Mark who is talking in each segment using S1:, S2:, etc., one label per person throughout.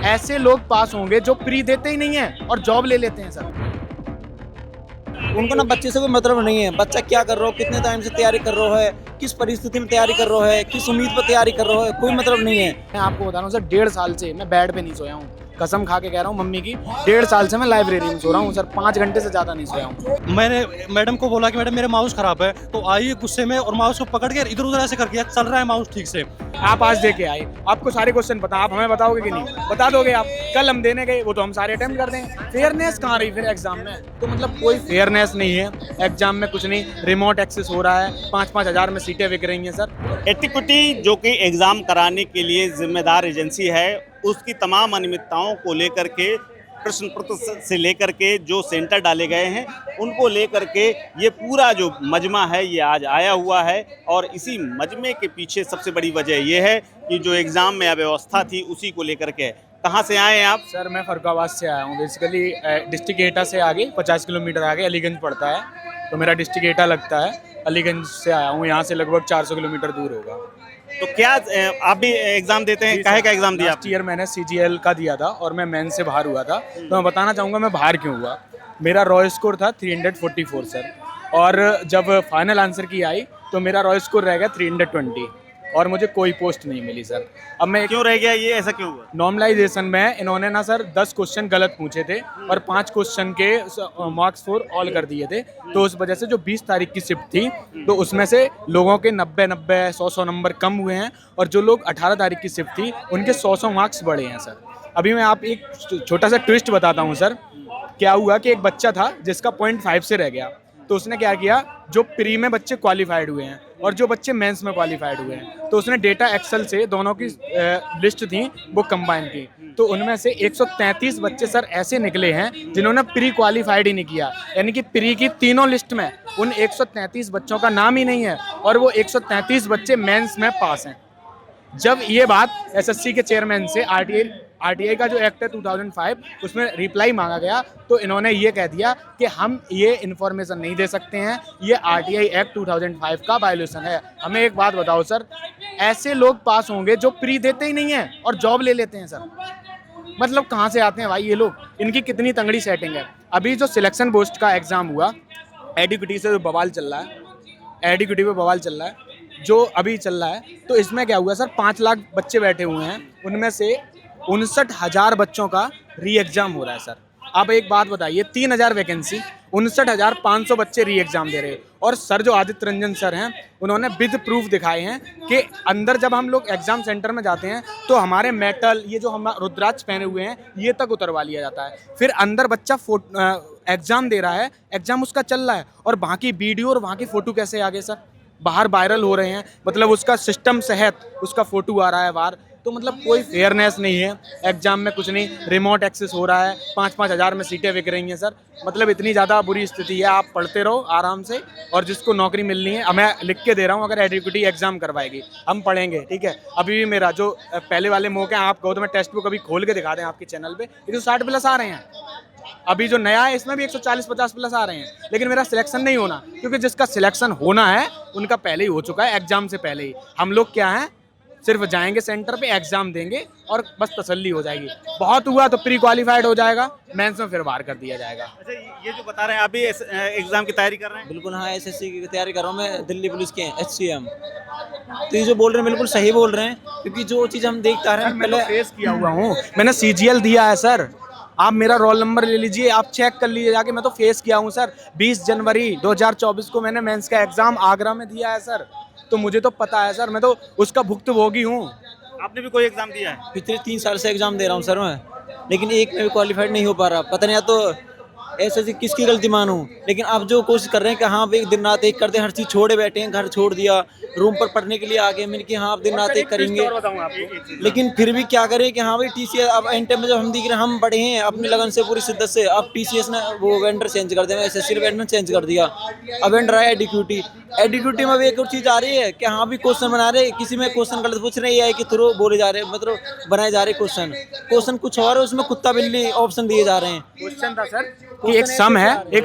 S1: ऐसे लोग पास होंगे जो प्री देते ही नहीं है और जॉब ले लेते हैं सर।
S2: उनको ना बच्चे से कोई मतलब नहीं है। बच्चा क्या कर रहा हो, कितने टाइम से तैयारी कर रहा है, किस परिस्थिति में तैयारी कर रहा है, किस उम्मीद पर तैयारी कर रहा है, कोई मतलब नहीं है।
S1: मैं आपको बता रहा हूँ सर, 1.5 साल से मैं बेड पे नहीं सोया हूँ। कसम खा के कह रहा हूँ मम्मी की, 1.5 साल से मैं लाइब्रेरी में सो रहा हूँ सर। 5 घंटे से ज्यादा नहीं सोया हूँ।
S3: मैंने मैडम को बोला कि मैडम मेरा माउस खराब है, तो आई गुस्से में और माउस को पकड़ के इधर उधर ऐसे करके चल रहा है माउस ठीक से।
S1: आप आज दे के आए, आपको सारे क्वेश्चन पता, आप हमें बताओगे कि नहीं? बता दोगे आप? कल हम देने गए, वो तो हम सारे अटेम्प्ट कर देंगे। फेयरनेस कहाँ रही फिर एग्जाम में? तो मतलब कोई फेयरनेस नहीं है एग्जाम में, कुछ नहीं। रिमोट एक्सेस हो रहा है, 5-5 हज़ार में सीटें बिक रही हैं सर।
S4: एटिक्विटी जो कि एग्ज़ाम कराने के लिए जिम्मेदार एजेंसी है, उसकी तमाम अनियमितताओं को लेकर के, प्रश्न पत्र से लेकर के जो सेंटर डाले गए हैं उनको लेकर के ये पूरा जो मजमा है ये आज आया हुआ है। और इसी मजमे के पीछे सबसे बड़ी वजह ये है कि जो एग्ज़ाम में अव्यवस्था थी उसी को लेकर के। कहाँ से आए हैं आप?
S1: सर मैं फरुखाबाद से आया हूँ, बेसिकली डिस्ट्रिक्ट एटा से आगे 50 किलोमीटर आगे अलीगंज पड़ता है, तो मेरा डिस्ट्रिक्ट एटा लगता है। अलीगंज से आया हूँ, यहाँ से लगभग 400 किलोमीटर दूर होगा।
S4: तो क्या आप भी एग्ज़ाम देते हैं? काहे का एग्ज़ाम दिया?
S1: लास्ट ईयर मैंने CGL का दिया था और मैं मेंस से बाहर हुआ था। तो मैं बताना चाहूँगा मैं बाहर क्यों हुआ। मेरा रॉय स्कोर था 344 सर, और जब फाइनल आंसर की आई तो मेरा रॉय स्कोर रह गया 320 और मुझे कोई पोस्ट नहीं मिली सर। अब मैं
S4: क्यों रह गया ये, ऐसा क्यों हुआ?
S1: नॉर्मलाइजेशन में इन्होंने ना सर 10 क्वेश्चन गलत पूछे थे और 5 क्वेश्चन के मार्क्स फॉर ऑल कर दिए थे। तो उस वजह से जो 20 तारीख की शिफ्ट थी, तो उसमें से लोगों के 90-90 100-100 नंबर कम हुए हैं, और जो लोग 18 तारीख की शिफ्ट थी उनके 100-100 मार्क्स बढ़े हैं सर। अभी मैं आप एक छोटा सा ट्विस्ट बताता हूँ सर। क्या हुआ कि एक बच्चा था जिसका 0.5 से रह गया, तो उसने क्या किया, जो प्री में बच्चे क्वालिफाइड हुए हैं और जो बच्चे मेंस में क्वालिफाइड हुए हैं, तो उसने डेटा एक्सेल से दोनों की लिस्ट थी वो कंबाइन की। तो उनमें से 133 बच्चे सर ऐसे निकले हैं जिन्होंने प्री क्वालिफाइड ही नहीं किया, यानी कि प्री की तीनों लिस्ट में उन 133 बच्चों का नाम ही नहीं है, और वो 133 बच्चे मेंस में पास हैं। जब ये बात SSC के चेयरमैन से RTI का जो एक्ट है 2005 उसमें रिप्लाई मांगा गया, तो इन्होंने ये कह दिया कि हम ये इन्फॉर्मेशन नहीं दे सकते हैं, ये RTI एक्ट 2005 का वायलेशन है। हमें एक बात बताओ सर, ऐसे लोग पास होंगे जो प्री देते ही नहीं है और जॉब ले लेते हैं सर। मतलब कहाँ से आते हैं भाई ये लोग? इनकी कितनी तंगड़ी सेटिंग है। अभी जो सिलेक्शन पोस्ट का एग्जाम हुआ, एडिक्विटी से बवाल चल रहा है, एडिक्विटी पे बवाल चल रहा है जो अभी चल रहा है। तो इसमें क्या हुआ सर, 5 लाख बच्चे बैठे हुए हैं, उनमें से 59,000 बच्चों का री एग्जाम हो रहा है सर। आप एक बात बताइए, 3,000 वैकेंसी, 59,500 बच्चे री एग्जाम दे रहे हैं। और सर जो आदित्य रंजन सर हैं, उन्होंने विद प्रूफ दिखाए हैं कि अंदर जब हम लोग एग्जाम सेंटर में जाते हैं तो हमारे मेटल, ये जो हम रुद्राक्ष पहने हुए हैं, ये तक उतरवा लिया जाता है। फिर अंदर बच्चा एग्जाम दे रहा है, एग्जाम उसका चल रहा है, और वहाँ की वीडियो और वहाँ की फ़ोटो कैसे आ गए सर? बाहर वायरल हो रहे हैं, मतलब उसका सिस्टम सहित उसका फोटो आ रहा है बाहर। तो मतलब कोई फेयरनेस नहीं है एग्जाम में, कुछ नहीं। रिमोट एक्सेस हो रहा है, 5-5 हज़ार में सीटें बिक रही हैं सर। मतलब इतनी ज़्यादा बुरी स्थिति है। आप पढ़ते रहो आराम से, और जिसको नौकरी मिलनी है, मैं लिख के दे रहा हूँ, अगर एडिक्विटी एग्जाम करवाएगी हम पढ़ेंगे, ठीक है। अभी भी मेरा जो पहले वाले मौके हैं, आप कहो तो मैं टेस्ट बुक अभी खोल के दिखा दें आपके चैनल पर, 160 प्लस आ रहे हैं। अभी जो नया है इसमें भी 140-50 प्लस आ रहे हैं, लेकिन मेरा सिलेक्शन नहीं होना, क्योंकि जिसका सिलेक्शन होना है उनका पहले ही हो चुका है, एग्जाम से पहले ही। हम लोग क्या हैं, सिर्फ जाएंगे सेंटर पे, एग्जाम देंगे और बस तसल्ली हो जाएगी। बहुत हुआ तो प्री क्वालिफाइड हो जाएगा, मेंस में फिर बाहर कर दिया जाएगा।
S4: अच्छा, ये जो बता रहे हैं, आप भी एग्ज़ाम की तैयारी कर रहे हैं?
S2: बिल्कुल हाँ, SSC की तैयारी कर रहा हूँ मैं, दिल्ली पुलिस के HCM। तो ये जो बोल रहे हैं बिल्कुल सही बोल रहे हैं, क्योंकि जो चीज़ हम देखते आ रहे हैं,
S1: मैं तो फेस किया हुआ हूँ, मैंने CGL दिया है सर। आप मेरा रोल नंबर ले लीजिए, आप चेक कर लीजिए जाके, मैं तो फेस किया हूँ सर। 20 जनवरी 2024 को मैंने मेंस का एग्जाम आगरा में दिया है सर, तो मुझे तो पता है सर, मैं तो उसका भुक्तभोगी हूँ।
S4: आपने भी कोई एग्ज़ाम दिया है?
S2: पिछले 3 साल से एग्जाम दे रहा हूँ सर मैं, लेकिन एक में भी क्वालिफाइड नहीं हो पा रहा। पता नहीं, या तो ऐसे किसकी गलती मानूं, लेकिन आप जो कोशिश कर रहे हैं कि हाँ भाई दिन रात एक करते हैं, हर चीज़ छोड़े बैठे हैं, घर छोड़ दिया, रूम पर पढ़ने के लिए आ गए, मैंने कि हाँ आप दिन रात एक करेंगे, लेकिन फिर भी क्या करें कि हाँ भाई TCS अब एंड टाइम में जब हम दिख रहे हैं, हम बढ़े हैं अपनी लगन से पूरी शिद्दत से, अब TCS ने वो वेंडर चेंज कर दिया, SSC वेंडर चेंज कर दिया, अब वेंडर आया एडिक्विटी में भी एक और चीज़ आ रही है कि हाँ भी क्वेश्चन बना रहे, किसी में क्वेश्चन गलत पूछ रहे हैं, AI के थ्रू बोले जा रहे हैं, मतलब बनाए जा रहे क्वेश्चन कुछ और है, उसमें कुत्ता बिल्ली ऑप्शन दिए जा रहे हैं।
S1: क्वेश्चन था सर कि एक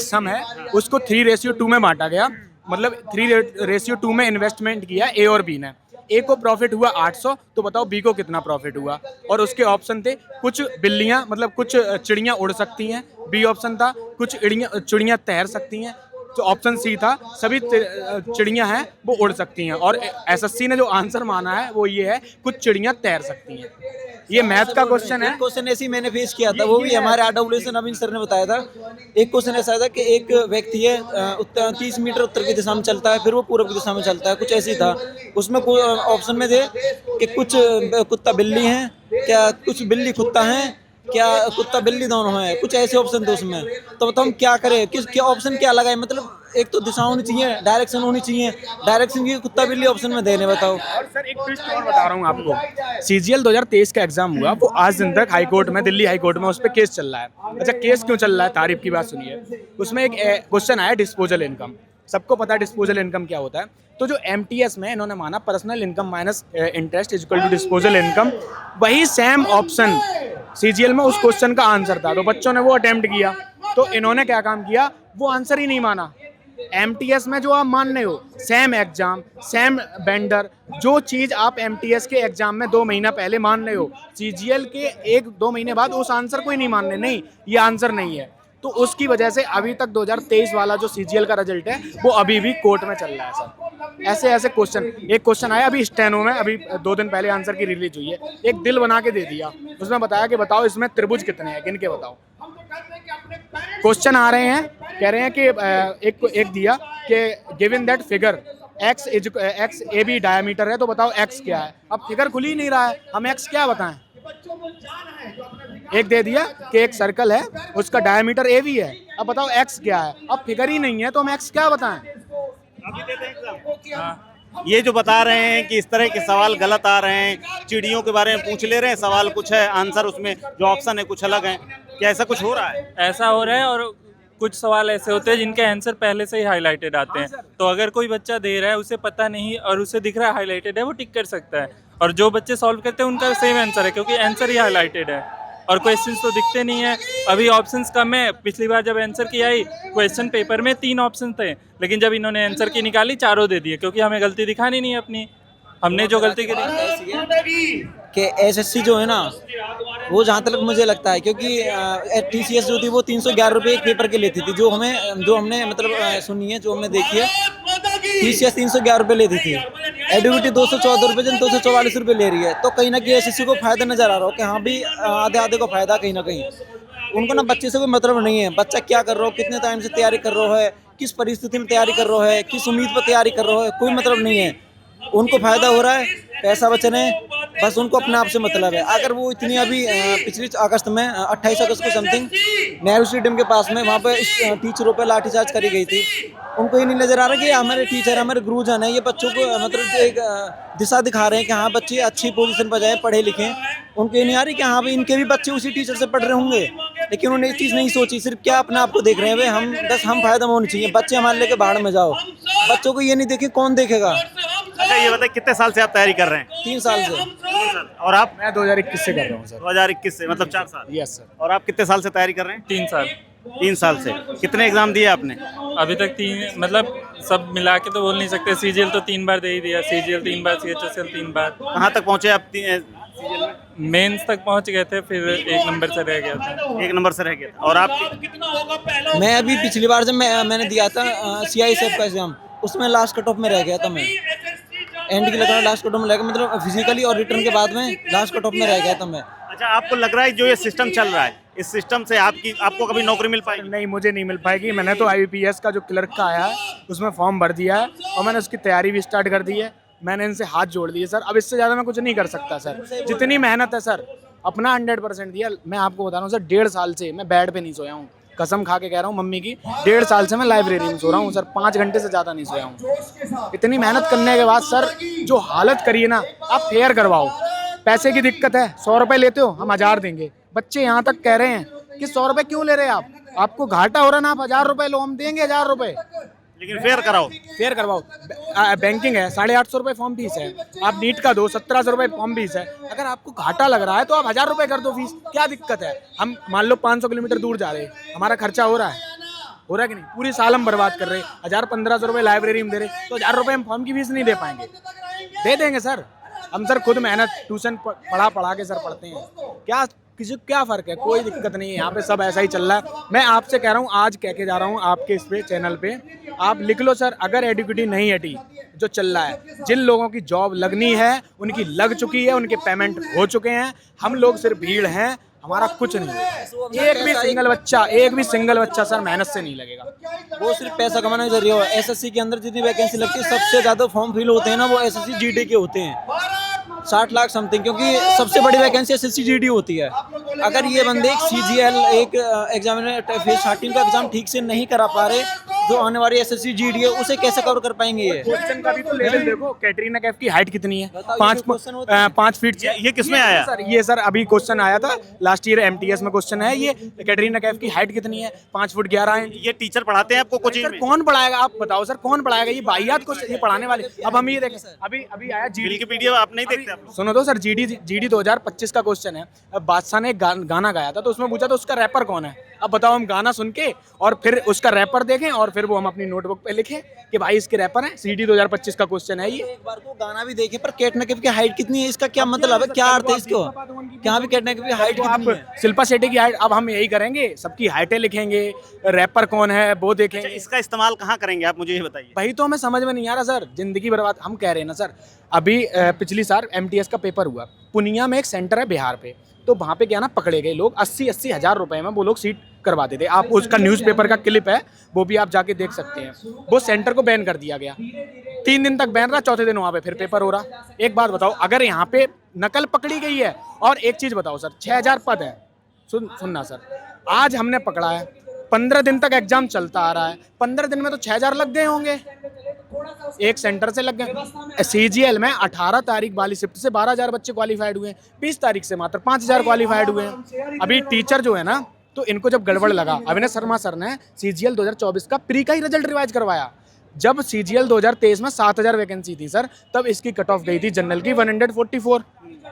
S1: सम है, उसको 3:2 में बांटा गया, मतलब 3:2 में इन्वेस्टमेंट किया A और B ने। ए को प्रॉफिट हुआ 800, तो बताओ बी को कितना प्रॉफिट हुआ। और उसके ऑप्शन थे कुछ बिल्लियां मतलब कुछ चिड़ियां उड़ सकती हैं, बी ऑप्शन था कुछ चिड़ियां तैर सकती हैं, तो ऑप्शन सी था सभी चिड़ियां हैं वो उड़ सकती हैं। और एसएससी ने जो आंसर माना है वो ये है कुछ चिड़ियां तैर सकती हैं। ये मैथ का क्वेश्चन है।
S2: क्वेश्चन ऐसे ही मैंने फेस किया था, वो भी हमारे आरडब्ल्यू से नवीन सर ने बताया था। एक क्वेश्चन ऐसा था कि एक व्यक्ति है 30 मीटर उत्तर की दिशा में चलता है, फिर वो पूर्व की दिशा में चलता है, कुछ ऐसे ही था। उसमें ऑप्शन में थे कि कुछ कुत्ता बिल्ली हैं, क्या कुछ बिल्ली कुत्ता हैं, क्या कुत्ता बिल्ली दोनों है, कुछ ऐसे ऑप्शन थे उसमें। तो बताओ हम क्या करें, किस क्या ऑप्शन क्या लगाए, मतलब एक तो दिशा होनी चाहिए, डायरेक्शन होनी चाहिए, डायरेक्शन की कुत्ता बिल्ली ऑप्शन में देने बताओ।
S1: और सर एक ट्विस्ट और बता रहा हूँ आपको, सीजीएल 2023 का एग्जाम हुआ, वो आज दिन तक हाई कोर्ट में, दिल्ली हाई कोर्ट में उस पर केस चल रहा है। अच्छा केस क्यों चल रहा है, तारीफ की बात सुनिए। उसमें एक क्वेश्चन आया डिस्पोजल इनकम, सबको पता है डिस्पोजल इनकम क्या होता है। तो जो एमटीएस में इन्होंने माना personal income minus interest is equal to disposal income, वही सेम ऑप्शन सीजीएल में उस क्वेश्चन का आंसर था। तो बच्चों ने वो अटेम्प्ट किया, तो इन्होंने क्या काम किया, वो आंसर ही नहीं माना। एमटीएस में जो आप मान रहे हो सेम एग्जाम सेम वेंडर, जो चीज आप एमटीएस के एग्जाम में 2 महीना पहले मान रहे हो, सीजीएल के 1-2 महीने बाद उस आंसर को ही नहीं मानने, नहीं ये आंसर नहीं है। तो उसकी वजह से अभी तक 2023 वाला जो सीजीएल का रिजल्ट है वो अभी भी कोर्ट में चल रहा है सर। ऐसे ऐसे क्वेश्चन, एक क्वेश्चन आया अभी स्टेनो में, अभी 2 दिन पहले आंसर की रिलीज हुई है, एक दिल बना के दे दिया, उसमें बताया कि बताओ इसमें त्रिभुज कितने हैं, गिन के बताओ। क्वेश्चन आ रहे हैं, कह रहे हैं कि एक दिया कि given that figure X A B diameter है, तो बताओ एक्स क्या है। अब फिगर खुल ही नहीं रहा है, हम एक्स क्या बताएं। एक दे दिया कि एक सर्कल है उसका डायमीटर ए बी है, अब बताओ एक्स क्या है। अब फिगर ही नहीं है तो हम एक्स क्या बताएं।
S4: अभी देते हैं एग्जाम। ये जो बता रहे हैं कि इस तरह के सवाल गलत आ रहे हैं, चिड़ियों के बारे में पूछ ले रहे हैं, सवाल कुछ है आंसर उसमें जो ऑप्शन है कुछ अलग है, क्या ऐसा कुछ हो रहा है?
S5: ऐसा हो रहा है, और कुछ सवाल ऐसे होते हैं जिनके आंसर पहले से ही हाईलाइटेड आते हैं। तो अगर कोई बच्चा दे रहा है, उसे पता नहीं और उसे दिख रहा है हाईलाइटेड है, वो टिक कर सकता है। और जो बच्चे सॉल्व करते हैं उनका सेम आंसर है, क्योंकि आंसर ही हाईलाइटेड है और क्वेश्चंस तो दिखते नहीं है। अभी ऑप्शंस कम है। पिछली बार जब आंसर की आई, क्वेश्चन पेपर में 3 ऑप्शन थे, लेकिन जब इन्होंने आंसर की निकाली 4 दे दिए, क्योंकि हमें गलती दिखानी नहीं है अपनी, हमने जो गलती करी।
S2: कि एसएससी जो है ना, वो जहाँ तक मुझे लगता है, क्योंकि टीसीएस जो थी वो 311 रुपये एक पेपर के लेती थी, जो हमने मतलब सुनी है, जो हमने देखी है, टीसीएस 311 रुपये लेती थी, एडीवीटी 214 रुपये जन 244 रुपये ले रही है। तो कहीं ना कहीं एसएससी को फायदा नजर आ रहा हो कि हाँ भी आधे को फायदा कहीं ना कहीं। उनको ना बच्चे से कोई मतलब नहीं है, बच्चा क्या कर रहा हो, कितने टाइम से तैयारी कर रहा है, किस परिस्थिति में तैयारी कर रहा है, किस उम्मीद पर तैयारी कर रहा है, कोई मतलब नहीं है। उनको फायदा हो रहा है, पैसा बचने, बस उनको अपने आप से मतलब है। अगर वो इतनी अभी पिछले अगस्त में 28 अगस्त को समथिंग नेहरू स्टेडियम के पास में वहाँ पे टीचरों पे लाठीचार्ज करी गई थी, उनको ये नहीं नजर आ रहा कि हमारे टीचर हमारे गुरुजन है, ये बच्चों को मतलब एक दिशा दिखा रहे हैं कि हाँ बच्चे अच्छी पोजीशन पर जाए, पढ़े लिखें। उनको ये नहीं आ रही कि हाँ भाई इनके भी बच्चे उसी टीचर से पढ़ रहे होंगे, लेकिन उन्होंने ये चीज़ नहीं सोची, सिर्फ क्या अपने आप को देख रहे हैं वे हम फायदा होनी चाहिए, बच्चे हमारे लेके बाहर में जाओ। बच्चों को ये नहीं देखे कौन देखेगा।
S4: अच्छा ये बताइए कितने साल से आप तैयारी कर रहे हैं?
S2: 3 साल से।
S4: और आप?
S1: मैं 2021 से कर रहा हूँ सर।
S4: 2021 से, मतलब 4 साल।
S1: Yes sir.
S4: और आप कितने साल से तैयारी कर रहे हैं?
S5: 3 साल।
S4: 3 साल से। कितने एग्जाम दिए आपने?
S5: अभी तक 3, मतलब सब मिला के तो बोल नहीं सकते। सीजीएल तो 3 बार दे ही दिया, सीजीएल 3 बार, सीएचएसएल 3 बार।
S4: कहाँ तक पहुँचे आप सीजीएल में?
S5: मेंस तक पहुंच गए थे, फिर 1 नंबर से रह गया था।
S4: 1 नंबर से रह गया था। और आप?
S2: मैं अभी पिछली बार जब मैंने दिया था CISF का एग्जाम, उसमें लास्ट कट ऑफ में रह गया था। मैं एंड की लगा लास्ट कट ऑफ में रह गया, मतलब फिजिकली और रिटर्न के बाद में लास्ट कट ऑफ में रह गया था मैं।
S4: अच्छा आपको लग रहा है जो ये सिस्टम चल रहा है, इस सिस्टम से आपको कभी नौकरी मिल पाएगी?
S1: नहीं, मुझे नहीं मिल पाएगी। मैंने तो IBPS का जो क्लर्क का आया है उसमें फॉर्म भर दिया है और मैंने उसकी तैयारी भी स्टार्ट कर दी है। मैंने इनसे हाथ जोड़ दिए सर, अब इससे ज़्यादा मैं कुछ नहीं कर सकता सर। जितनी मेहनत है सर, अपना 100% दिया। मैं आपको बता रहा हूँ सर, 1.5 साल से मैं बेड पे नहीं सोया हूँ, कसम खा के कह रहा हूँ मम्मी की। 1.5 साल से मैं लाइब्रेरी में सो रहा हूँ सर, 5 घंटे से ज़्यादा नहीं सोया हूँ। इतनी मेहनत करने के बाद सर जो हालत करिए ना, आप फेयर करवाओ। पैसे की दिक्कत है, 100 रुपये लेते हो, हम 1000 देंगे। बच्चे यहाँ तक कह रहे हैं कि 100 रुपये क्यों ले रहे हैं आप, आपको घाटा हो रहा ना, आप 1000 रुपये लो, हम देंगे 1000 रुपये।
S4: लेकिन फेयर कराओ।
S1: फेयर करवाओ। बैंकिंग है 850 रुपये फॉर्म फीस है, आप नीट का दो 1700 रुपये फॉर्म फीस है। अगर आपको घाटा लग रहा है तो आप 1000 रुपये कर दो फीस, क्या दिक्कत है। हम मान लो 500 किलोमीटर दूर जा रहे हैं, हमारा खर्चा हो रहा है कि नहीं, पूरी साल हम बर्बाद कर रहे हैं। 1000-1500 रुपये लाइब्रेरी में दे रहे, तो 1000 रुपये हम फॉर्म की फीस नहीं दे पाएंगे। दे देंगे सर। हम सर खुद मेहनत ट्यूशन पढ़ा के सर पढ़ते हैं। क्या किसी को क्या फ़र्क है, कोई दिक्कत नहीं है, यहाँ पे सब ऐसा ही चल रहा है। मैं आपसे कह रहा हूँ, आज कह के जा रहा हूँ आपके इस पे चैनल पे, आप लिख लो सर, अगर एडुकेटी नहीं हटी जो चल रहा है, जिन लोगों की जॉब लगनी है उनकी लग चुकी है, उनके पेमेंट हो चुके हैं, हम लोग सिर्फ भीड़ हैं, हमारा कुछ नहीं है। एक भी सिंगल बच्चा सर मेहनत से नहीं लगेगा।
S2: वो सिर्फ पैसा कमाने के जरिए। एसएससी के अंदर जितनी वैकेंसी लगती है, सबसे ज़्यादा फॉर्म फिल होते हैं ना, वो एसएससी जीडी के होते हैं, 60 लाख समथिंग, क्योंकि सबसे बड़ी वैकेंसी एसएससी जीडी होती है। अगर ये बंदे एक सीजीएल, एक एग्जामिनर फेज 13 का एग्जाम ठीक से नहीं करा पा रहे, जो आने वाली एसएससी जीडी है उसे कैसे कवर कर पाएंगे? ये
S1: क्वेश्चन का भी तो लेवल देखो, कैटरीना कैफ की हाइट कितनी है? 5 फीट।
S4: ये किसमें आया
S1: सर? ये सर अभी क्वेश्चन आया था लास्ट ईयर एमटीएस में क्वेश्चन है, ये कैटरीना कैफ की हाइट कितनी है? 5 फुट 11 इंच।
S4: ये टीचर पढ़ाते हैं आपको कोचिंग
S1: सर
S4: में?
S1: कौन पढ़ाएगा? आप बताओ सर, कौन पढ़ाएगा? ये वाहियात क्वेश्चन ये पढ़ाने वाले। अब हम ये देखें, अभी आया जीडी
S4: विकिपीडिया आप नहीं देखते आप?
S1: सुनो तो सर, जीडी 2025 का क्वेश्चन है। अब बादशाह ने गाना गाया था, तो उसमें पूछा तो उसका रैपर कौन है? अब बताओ, हम गाना सुन के और फिर उसका रैपर देखें और फिर वो हम अपनी नोटबुक पे लिखें कि भाई इसके रैपर हैं? सीडी 2025 का क्वेश्चन है ये।
S2: एक बार को गाना भी देखें, पर कैटरीना कैफ की हाइट कितनी है, इसका क्या मतलब है, क्या अर्थ है इसको? क्या भी कैटरीना कैफ की हाइट कितनी है?
S1: आप शिल्पा शेट्टी की हाइट, अब हम यही करेंगे, सबकी हाइटें लिखेंगे, रैपर कौन है वो देखेंगे।
S4: इसका इस्तेमाल कहाँ करेंगे आप, मुझे ये बताइए।
S1: वही तो हमें समझ में नहीं आ रहा सर, जिंदगी बर्बाद। हम कह रहे हैं ना सर, अभी पिछली साल एमटीएस का पेपर हुआ, पुनिया में एक सेंटर है बिहार पे, तो वहाँ पे क्या ना, पकड़े गए लोग 80-80 हज़ार रुपए में वो लोग सीट करवाते थे। आप उसका न्यूज़पेपर का क्लिप है, वो भी आप जाके देख सकते हैं। वो सेंटर को बैन कर दिया गया, 3 दिन तक बैन रहा, चौथे दिन वहाँ पे फिर पेपर हो रहा। एक बात बताओ, अगर यहाँ पे नकल पकड़ी गई है, और एक चीज़ बताओ सर, 6000 पद है, सुनना सर, आज हमने पकड़ा है, 15 दिन तक एग्जाम चलता आ रहा है, 15 दिन में तो 6000 लग गए होंगे, एक सेंटर से लग गए। सीजीएल में 18 तारीख वाली शिफ्ट से 12,000 बच्चे क्वालिफाइड हुए हैं, 20 तारीख से मात्र 5,000 क्वालिफाइड हुए हैं। अभी टीचर जो है ना, तो इनको जब गड़बड़ लगा, अभिनय शर्मा सर ने सीजीएल 2024 का प्री का ही रिजल्ट रिवाइज करवाया। जब सीजीएल 2023 में 7,000 वैकेंसी थी सर, तब इसकी कट ऑफ गई थी जनरल की 144,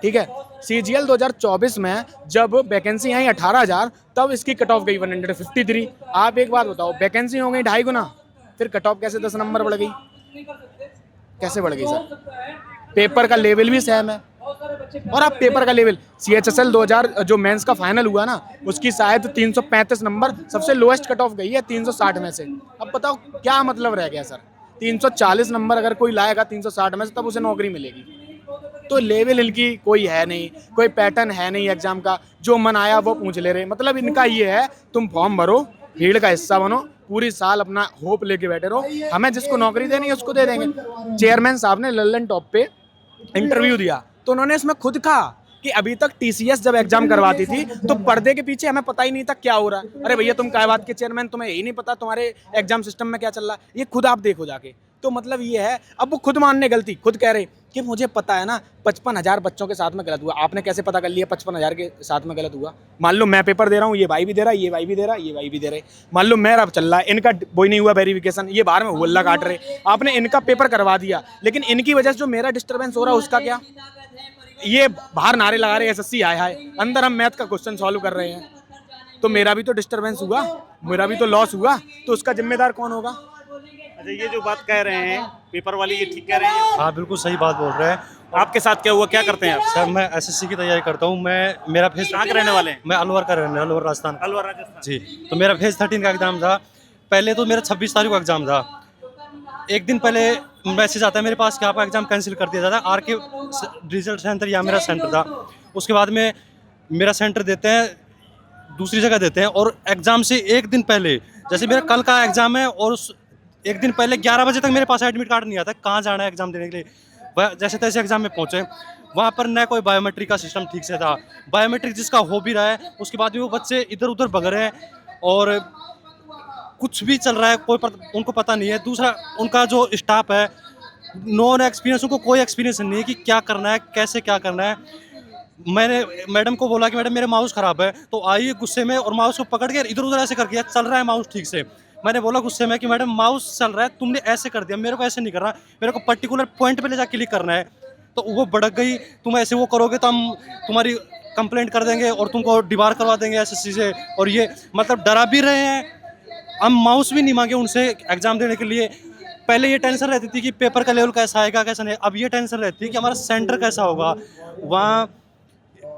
S1: ठीक है। सीजीएल 2024 में जब वैकेंसी आई 18,000, तब इसकी कट ऑफ गई 153। आप एक बात बताओ, वैकेंसी हो गई 2.5 गुना, फिर कट ऑफ कैसे 10 नंबर बढ़ गई? कैसे बढ़ गई सर? पेपर का लेवल भी सेम है। और आप पेपर का लेवल, CHSL 2000 जो मेंस का फाइनल हुआ ना, उसकी शायद 335 नंबर सबसे लोएस्ट कट ऑफ गई है 360 में से। अब बताओ क्या मतलब रह गया सर? 340 नंबर अगर कोई लाएगा 360 में से, तब उसे नौकरी मिलेगी। तो लेवल इनकी कोई है नहीं, कोई पैटर्न है नहीं एग्जाम का, जो मन आया वो पूछ ले रहे। मतलब इनका ये है, तुम फॉर्म भरो, भीड़ का हिस्सा बनो, पूरी साल अपना होप लेके बैठे रहो, हमें जिसको नौकरी देनी है उसको दे देंगे। चेयरमैन साहब ने लल्लन टॉप पे इंटरव्यू दिया, तो उन्होंने इसमें खुद कहा कि अभी तक TCS जब एग्जाम करवाती थी तो पर्दे के पीछे हमें पता ही नहीं था क्या हो रहा है। अरे भैया, तुम क्या बात के चेयरमैन, तुम्हें यही नहीं पता तुम्हारे एग्जाम सिस्टम में क्या चल रहा है? ये खुद आप देखो जाके। तो मतलब ये है, अब वो खुद मानने गलती, खुद कह रहे कि मुझे पता है ना 55,000 बच्चों के साथ में गलत हुआ। आपने कैसे पता कर लिया 55,000 के साथ में गलत हुआ? मान लो मैं पेपर दे रहा हूँ, ये भाई भी दे रहा है, ये भाई भी दे रहा है, ये भाई भी दे रहे, मान लो मेरा चल रहा है, इनका वही नहीं हुआ वेरिफिकेशन, ये बाहर में हुल्ला काट रहे, आपने इनका पेपर करवा दिया, लेकिन इनकी वजह से जो मेरा डिस्टर्बेंस हो रहा है उसका क्या? ये बाहर नारे लगा रहे SSC हाय हाय, अंदर हम मैथ का क्वेश्चन सॉल्व कर रहे हैं, तो मेरा भी तो डिस्टर्बेंस हुआ, मेरा भी तो लॉस हुआ, तो उसका जिम्मेदार कौन होगा?
S4: अच्छा, ये जो बात कह रहे हैं पेपर वाली, ये ठीक कह रहे हैं?
S3: हाँ बिल्कुल सही बात बोल रहे हैं।
S4: आपके साथ क्या हुआ, क्या करते हैं आप?
S3: सर मैं SSC की तैयारी करता हूँ। मेरा फेज
S4: कहाँ के रहने वाले हैं?
S3: मैं अलवर का रहने, अलवर राजस्थान।
S4: अलवर राजस्थान
S3: जी, तो मेरा फेज 13 का एग्जाम था। पहले तो मेरा 26 तारीख को एग्जाम था। एक दिन पहले मैसेज आता है मेरे पास कि आपका एग्जाम कैंसिल कर दिया जाता है। RK रिजल्ट सेंटर या मेरा सेंटर था। उसके बाद में मेरा सेंटर देते हैं, दूसरी जगह देते हैं, और एग्जाम से एक दिन पहले, जैसे मेरा कल का एग्जाम है, और उस एक दिन पहले 11 बजे तक मेरे पास एडमिट कार्ड नहीं आता कहाँ जाना है एग्जाम देने के लिए। जैसे तैसे एग्जाम में पहुंचे, वहाँ पर न कोई बायोमेट्रिक का सिस्टम ठीक से था। बायोमेट्रिक जिसका हो भी रहा है, उसके बाद भी वो बच्चे इधर उधर भग रहे हैं और कुछ भी चल रहा है, उनको पता नहीं है। दूसरा, उनका जो स्टाफ है नॉन एक्सपीरियंस, उनको कोई एक्सपीरियंस नहीं है कि क्या करना है, कैसे क्या करना है। मैंने मैडम को बोला कि मैडम मेरा माउस ख़राब है, तो आई गुस्से में और माउस को पकड़ के इधर उधर ऐसे करके, चल रहा है माउस ठीक से। मैंने बोला गुस्से में कि मैडम माउस चल रहा है, तुमने ऐसे कर दिया, मेरे को ऐसे नहीं करना, मेरे को पर्टिकुलर पॉइंट पे ले जाके क्लिक करना है। तो वो भड़क गई, तुम ऐसे वो करोगे तो हम तुम्हारी कंप्लेंट कर देंगे और तुमको डिबार करवा देंगे SSC से। और ये मतलब डरा भी रहे हैं। हम माउस भी नहीं मांगे उनसे एग्ज़ाम देने के लिए, पहले ये टेंशन रहती थी कि पेपर का लेवल कैसा आएगा कैसा नहीं, अब ये टेंशन रहती है कि हमारा सेंटर कैसा होगा, वहाँ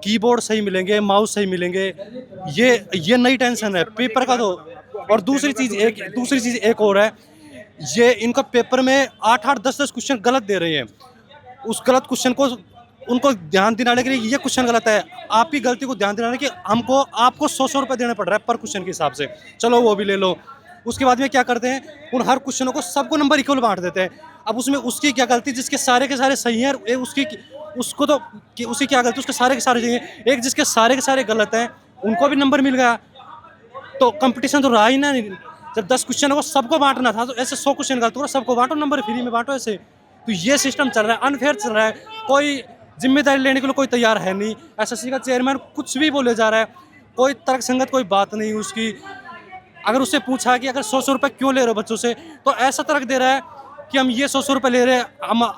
S3: कीबोर्ड सही मिलेंगे, माउस सही मिलेंगे, ये नई टेंशन है पेपर का। तो और दूसरी चीज़ एक और है, ये इनका पेपर में 8-8, 10-10 क्वेश्चन गलत दे रहे हैं। उस गलत क्वेश्चन को उनको ध्यान दिलाने के लिए ये क्वेश्चन गलत है, आप ही गलती को ध्यान दिलाने कि आपको 100 रुपये देने पड़ रहा है पर क्वेश्चन के हिसाब से, चलो वो भी ले लो। उसके बाद में क्या करते हैं, उन हर क्वेश्चनों को सबको नंबर इक्वल बांट देते हैं। अब उसमें उसकी क्या गलती, जिसके सारे के सारे सही हैं, उसको तो उसकी क्या गलती, उसके सारे के सारे सही हैं, एक जिसके सारे के सारे गलत हैं उनको भी नंबर मिल गया। तो कंपटीशन तो रहा ही ना। जब 10 क्वेश्चनों को सबको बांटना था तो ऐसे 100 क्वेश्चन गलत हो, सबको बांटो, नंबर फ्री में बांटो ऐसे। तो ये सिस्टम चल रहा है, अनफेयर चल रहा है, कोई जिम्मेदारी लेने के लिए कोई तैयार है नहीं। एसएससी का चेयरमैन कुछ भी बोले जा रहा है, कोई तर्क संगत कोई बात नहीं उसकी। अगर उससे पूछा कि अगर 100 रुपये क्यों ले रहे हो बच्चों से, तो ऐसा तर्क दे रहा है कि हम ये 100 रुपये ले रहे हैं,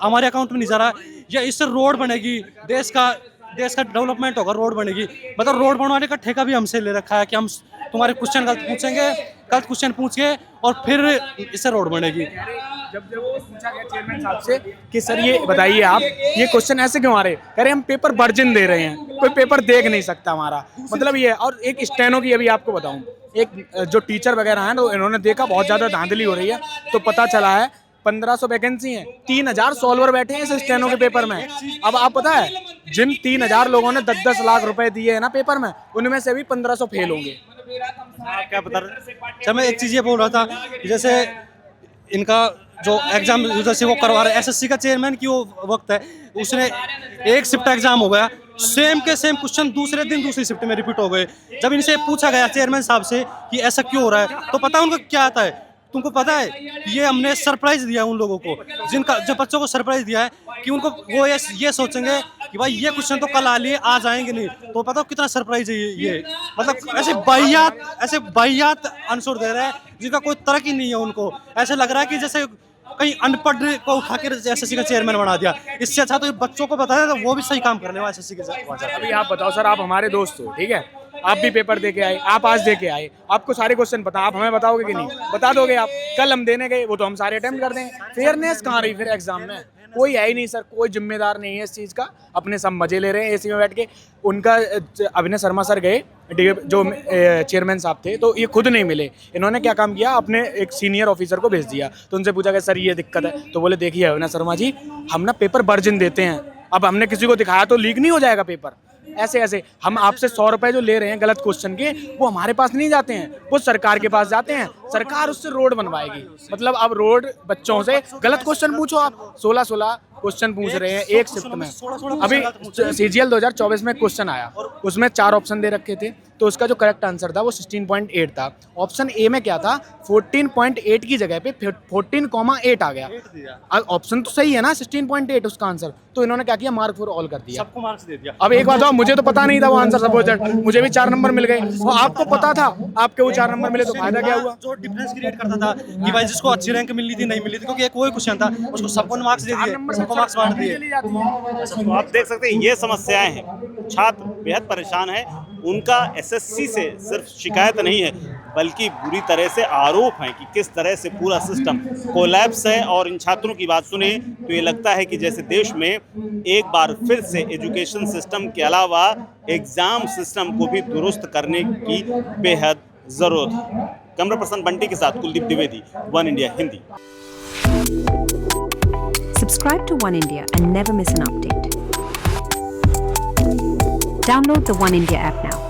S3: हमारे अकाउंट में नहीं जा रहा, या इससे रोड बनेगी, देश का डेवलपमेंट होगा, रोड बनेगी। मतलब रोड बनवाने का ठेका भी हमसे ले रखा है कि हम तुम्हारे क्वेश्चन गलत क्वेश्चन पूछ के और फिर इससे रोड बनेगी।
S1: जब पूछा गया चेयरमैन साहब से कि सर ये बताइए आप ये क्वेश्चन ऐसे क्यों आ रहे, कह रहे हम पेपर वर्जिन दे रहे हैं, कोई पेपर देख नहीं सकता हमारा, मतलब ये। और एक स्टेनो की अभी आपको बताऊं, एक जो टीचर वगैरह हैं तो इन्होंने देखा बहुत ज़्यादा धांधली हो रही है, तो पता चला है 1500 वैकेंसी है, 3000 सॉल्वर बैठे हैं इस स्टेनो के पेपर में। अब आप पता है जिन 3000 लोगों ने 10-10 लाख रुपए दिए हैं ना पेपर में, उनमें से भी 1500 फेल होंगे।
S3: क्या बता रहे, अच्छा मैं एक चीज़ ये बोल रहा था, जैसे इनका जो एग्जाम जैसे वो करवा रहे, एसएससी का चेयरमैन की वो वक्त है, उसने एक शिफ्ट एग्जाम हो गया, सेम के सेम क्वेश्चन दूसरे दिन दूसरी शिफ्ट में रिपीट हो गए। जब इनसे पूछा गया चेयरमैन साहब से कि ऐसा क्यों हो रहा है, तो पता है उनको क्या आता है, तुमको पता है ये हमने सरप्राइज दिया उन लोगों को, जब बच्चों को सरप्राइज दिया है कि उनको वो ये सोचेंगे कि भाई ये क्वेश्चन तो कल आ लिए आज आएंगे नहीं, तो पता कितना सरप्राइज है ये। मतलब ऐसे बाहियात आंसर दे रहे हैं जिनका कोई तर्क ही नहीं है। उनको ऐसे लग रहा है कि जैसे कहीं अनपढ़ को उठा के एसएससी का चेयरमैन बना दिया। इससे अच्छा तो बच्चों को बता दें तो वो भी सही काम कर रहे हैं एसएससी के साथ।
S1: अभी आप बताओ सर, आप हमारे दोस्त हो, ठीक है, आप भी पेपर दे के आए, आप आज दे के आए, आपको सारे क्वेश्चन पता, आप हमें बताओगे कि नहीं? बता दोगे आप? कल हम देने गए वो तो हम सारे अटेम्प्ट कर दें। फेयरनेस कहाँ रही फिर एग्जाम में? कोई है ही नहीं सर, कोई जिम्मेदार नहीं है इस चीज़ का, अपने सब मजे ले रहे हैं एसी में बैठ के। उनका अभिनय शर्मा सर गए जो चेयरमैन साहब थे, तो ये खुद नहीं मिले। इन्होंने क्या काम किया, अपने एक सीनियर ऑफिसर को भेज दिया, तो उनसे पूछा कि सर ये दिक्कत है, तो बोले देखिए अभिनय शर्मा जी, हम ना पेपर वर्जिन देते हैं, अब हमने किसी को दिखाया तो लीक नहीं हो जाएगा पेपर। ऐसे हम आपसे 100 रुपए जो ले रहे हैं गलत क्वेश्चन के, वो हमारे पास नहीं जाते हैं, वो सरकार के पास जाते हैं, सरकार उससे रोड बनवाएगी। मतलब अब रोड बच्चों से गलत क्वेश्चन पूछो, आप 16 क्वेश्चन पूछ रहे हैं एक शिफ्ट में। अभी सीजीएल 2024 में क्वेश्चन आया, उसमें 4 ऑप्शन दे रखे थे, तो उसका जो करेक्ट आंसर था वो 16.8 था। ऑप्शन ए में क्या था, 14.8 की जगह पे 14,8 आ गया। ऑप्शन तो सही है ना, 16.8 उसका आंसर, तो इन्होंने क्या किया, मार्क फॉर ऑल कर दिया, सबको मार्क्स दे दिया। अब एक बात बताओ, मुझे तो पता नहीं था वो आंसर सपोज, मुझे भी 4 नंबर मिल गए, और आपको पता था, आपके वो 4 नंबर मिले, तो फायदा क्या हुआ?
S3: जो डिफरेंस क्रिएट करता था कि भाई जिसको अच्छी रैंक मिलनी थी नहीं मिली थी, क्योंकि एक वही क्वेश्चन था, उसको सबको मार्क्स दे दिए, सबको मार्क्स बांट दिए।
S4: तो आप देख सकते हैं ये समस्याएं हैं, छात्र बेहद परेशान है। उनका एसएससी से सिर्फ शिकायत नहीं है, बल्कि बुरी तरह से आरोप है कि किस तरह से पूरा सिस्टम कोलैप्स है। और इन छात्रों की बात सुने तो ये लगता है कि जैसे देश में एक बार फिर से एजुकेशन सिस्टम के अलावा एग्जाम सिस्टम को भी दुरुस्त करने की बेहद ज़रूरत है। कैमरा पर्सन बंटी के साथ Kuldeep Dwivedi, one India Hindi.
S6: Subscribe to One India and never miss an update. Download the One India app now.